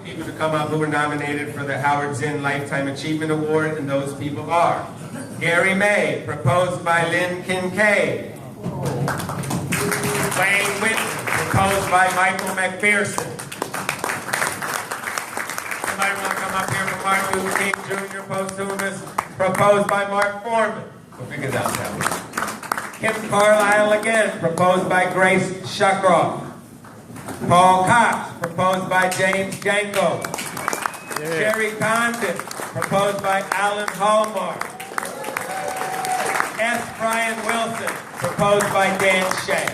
People to come up who were nominated for the Howard Zinn Lifetime Achievement Award, and those people are Gary May, proposed by Lynn Kincaid. Wayne Whitman, proposed by Michael McPherson. Somebody want to come up here for Martin Luther King Jr. posthumous, proposed by Mark Foreman. We'll figure that out. Kim Carlisle again, proposed by Grace Shuckroff. Paul Cox, proposed by James Janko. Sherry Condon, proposed by Alan Hallmark. S. Brian Wilson, proposed by Dan Shea.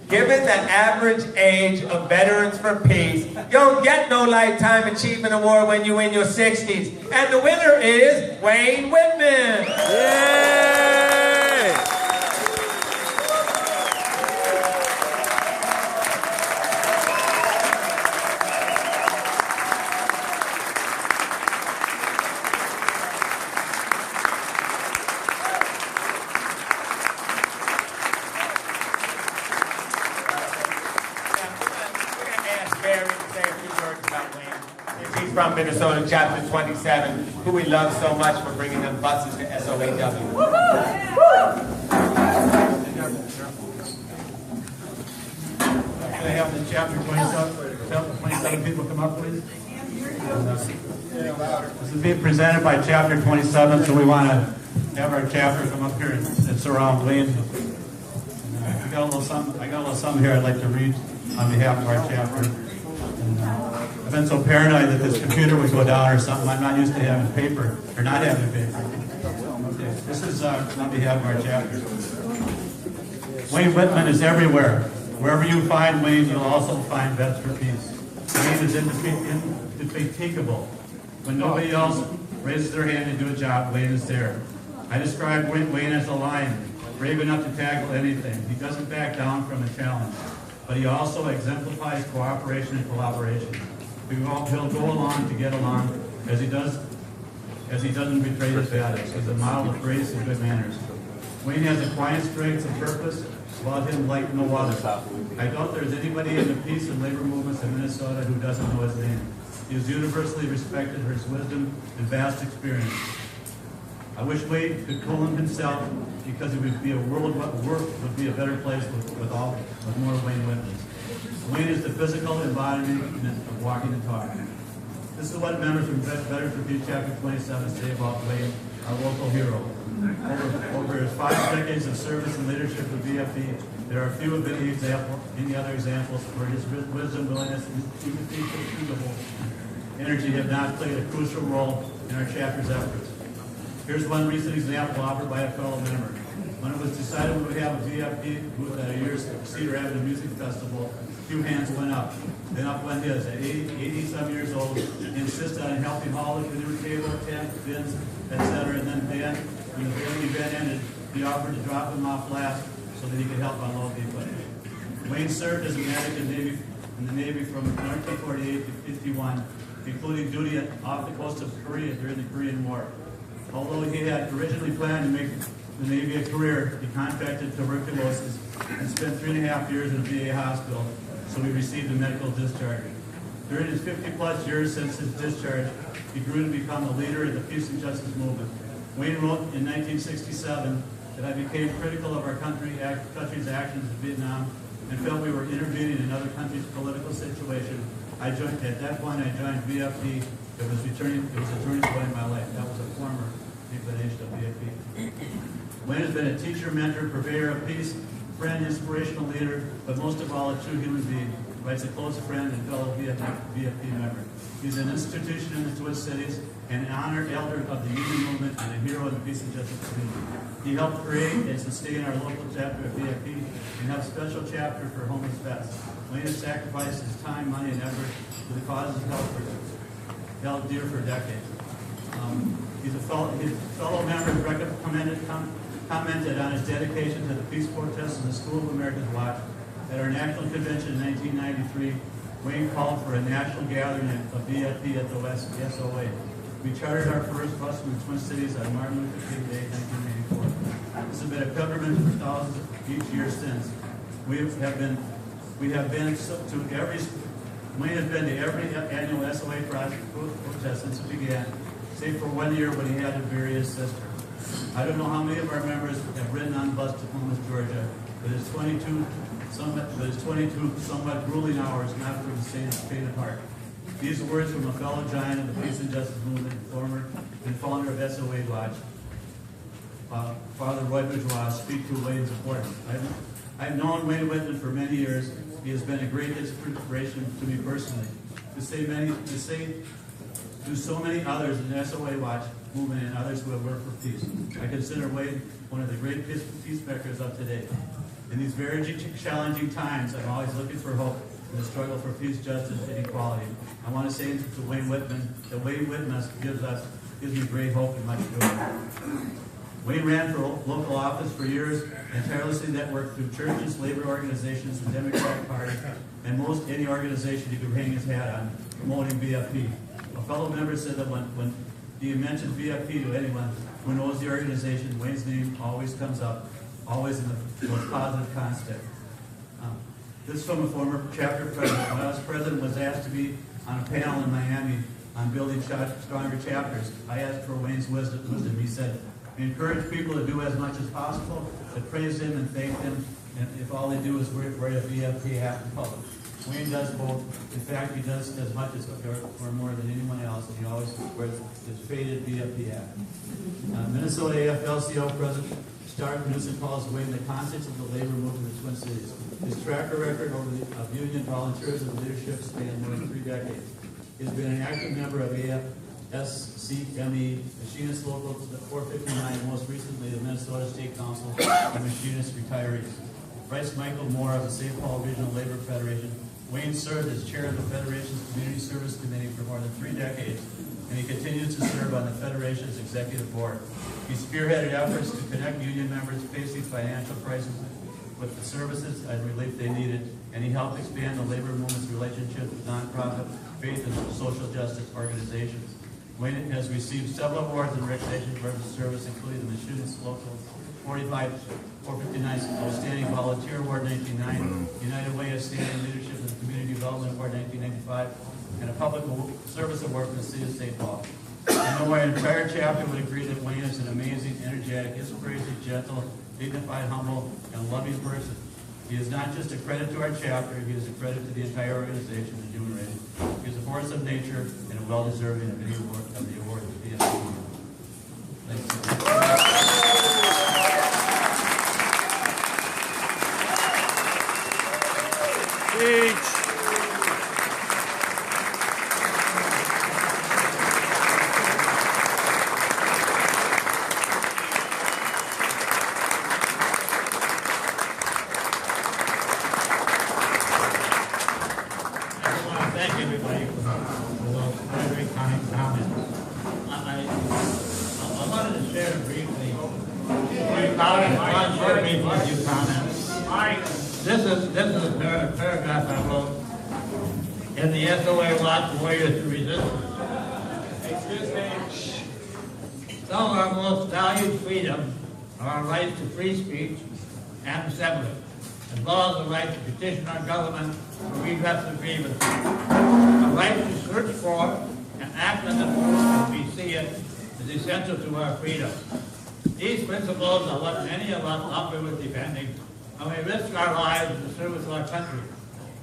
Given the average age of Veterans for Peace, you don't get no Lifetime Achievement Award when you're in your 60s. And the winner is Wayne Whitman. Yay! From Minnesota, Chapter 27, who we love so much for bringing them buses to SOAW. Can I have the Chapter 27 people come up, please? This is being presented by Chapter 27, so we want to have our chapter come up here and surround Wayne. I got a little something here I'd like to read on behalf of our chapter. I've been so paranoid that this computer would go down or something. I'm not used to having paper, or not having paper. Okay. This is on behalf of our chapter. Wayne Whitman is everywhere. Wherever you find Wayne, you'll also find Vets for Peace. Wayne is indefatigable. When nobody else raises their hand to do a job, Wayne is there. I describe Wayne as a lion, brave enough to tackle anything. He doesn't back down from a challenge, but he also exemplifies cooperation and collaboration. He'll go along to get along, as he doesn't betray his values. He's a model of grace and good manners. Wayne has a quiet strength and purpose about him like no other. I doubt there's anybody in the peace and labor movements in Minnesota who doesn't know his name. He is universally respected for his wisdom and vast experience. I wish Wayne could call him himself, because it would be a world would be a better place with more Wayne Whitmans. Wayne is the physical embodiment of walking and talking. This is what members from Veterans for Peace Chapter 27 say about Wayne, our local hero. Over his 5 decades of service and leadership with VFP, there are few of any other examples where his wisdom, willingness, and indefatigable energy have not played a crucial role in our chapter's efforts. Here's one recent example offered by a fellow member. When it was decided we would have a VFP booth at a year's Cedar Avenue Music Festival, a few hands went up. Then up went his. At 80-some years old, he insisted on helping haul the canoe table, tent, bins, etc. And then when the event ended, he offered to drop him off last so that he could help unload the equipment. Wayne served as a medic in the Navy from 1948 to 51, including duty off the coast of Korea during the Korean War. Although he had originally planned to make the Navy a career, he contracted tuberculosis and spent 3.5 years in a VA hospital, so he received a medical discharge. During his 50-plus years since his discharge, he grew to become a leader in the peace and justice movement. Wayne wrote in 1967 that I became critical of our country's actions in Vietnam and felt we were intervening in other countries' political situation. At that point, I joined VFP. It was a turning point in my life. That was a former inclination of VFP. Wayne has been a teacher, mentor, purveyor of peace, friend, inspirational leader, but most of all, a true human being, writes a close friend and fellow VFP member. He's an institution in the Twin Cities, an honored elder of the union movement, and a hero in the peace and justice community. He helped create and sustain our local chapter of VFP and have a special chapter for homeless vets. Wayne has sacrificed his time, money, and effort to the causes held dear for decades. His fellow members commented on his dedication to the peace protests in the School of America's Watch. At our national convention in 1993, Wayne called for a national gathering of VFP at the SOA. We chartered our first bus from the Twin Cities on Martin Luther King Day, 1984. been a pilgrimage for thousands each year since. Wayne has been to every annual SOA protest since it began, save for 1 year when he had to bury his sister. I don't know how many of our members have ridden on the bus to Columbus, Georgia, but his 22 somewhat grueling hours not for the same faint of heart. These are words from a fellow giant of the peace and justice movement, former and founder of SOA Watch, Father Roy Bourgeois, speak to Wayne's importance. I've known Wayne Whitman for many years. He has been a great inspiration to me personally. To so many others in the SOA Watch movement and others who have worked for peace. I consider Wayne one of the great peacemakers of today. In these very challenging times, I'm always looking for hope in the struggle for peace, justice, and equality. I want to say to Wayne Whitman that Wayne Whitman gives me great hope and much joy. Wayne ran for local office for years and tirelessly networked through churches, labor organizations, the Democratic Party, and most any organization he could hang his hat on, promoting VFP. A fellow member said that when he mentions VFP to anyone who knows the organization, Wayne's name always comes up, always in the most positive context. This is from a former chapter president. When I was president, was asked to be on a panel in Miami on building stronger chapters. I asked for Wayne's wisdom. He said, we encourage people to do as much as possible, to praise him and thank him, and if all they do is wear a VFP hat in public. Wayne does both. In fact, he does as much as or more than anyone else, and he always wears his faded VFP hat. Minnesota AFL-CIO President Stark Newsom calls Wayne the conscience of the labor movement in the Twin Cities. His track record of union volunteers and leadership spans more than 3 decades. He has been an active member of AFSCME, Machinist Local 459, and most recently the Minnesota State Council of Machinist Retirees. Bryce Michael Moore of the St. Paul Regional Labor Federation. Wayne served as chair of the Federation's Community Service Committee for more than 3 decades, and he continues to serve on the Federation's executive board. He spearheaded efforts to connect union members facing financial crisis with the services and relief they needed, and he helped expand the labor movement's relationship with nonprofit, faith, and social justice organizations. Wayne has received several awards and recognition for his service, including the Machinist Local 459 Outstanding Volunteer Award 1990, United Way Outstanding Leadership and Community Development Award 1995, and a Public Service Award from the City of St. Paul. I know our entire chapter would agree that Wayne is an amazing, energetic, inspirational, gentle, dignified, humble, and loving person. He is not just a credit to our chapter, he is a credit to the entire organization and human race. He is a force of nature and a well-deserving of any award of the award of the VFP. Thank you. Thank everybody for those very kind comments. I wanted to share briefly a few comments. This is a paragraph I wrote in the SOA Watch Warriors to Resistance. Excuse me. Some of our most valued freedoms are our right to free speech and assembly, as well as the right to petition our government for redress of grievances. The right to search for and act on the truth as we see it is essential to our freedom. These principles are what many of us operate with defending, and we risk our lives in the service of our country.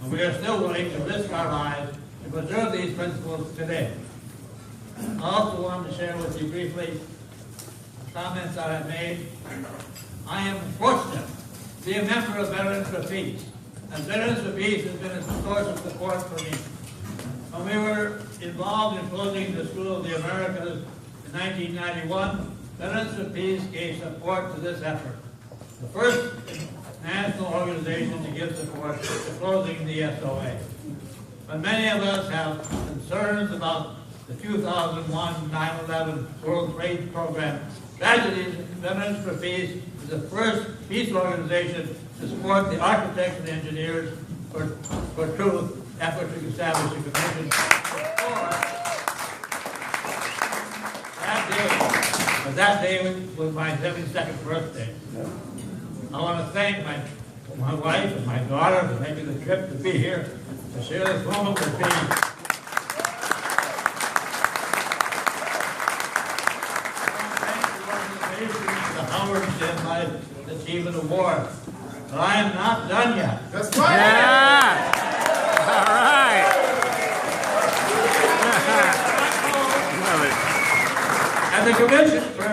And we are still willing to risk our lives to preserve these principles today. I also wanted to share with you briefly comments that I made. I am fortunate to be a member of Veterans for Peace. And Veterans for Peace has been a source of support for me. When we were involved in closing the School of the Americas in 1991, Veterans for Peace gave support to this effort. The first national organization to give support to closing the SOA. But many of us have concerns about the 2001 9/11 World Trade Program tragedies. Veterans for Peace is the first peace organization to support the architects and engineers for truth effort to establish a commission. That day, the but that day was my 72nd birthday. I want to thank my wife and my daughter for making the trip to be here to share this moment with me. The Howards in my Achievement Award. But I am not done yet. That's right. Yeah. All right. And the Commission for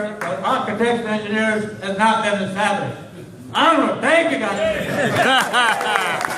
Architects and Engineers has not been established. I don't know, thank you, guys.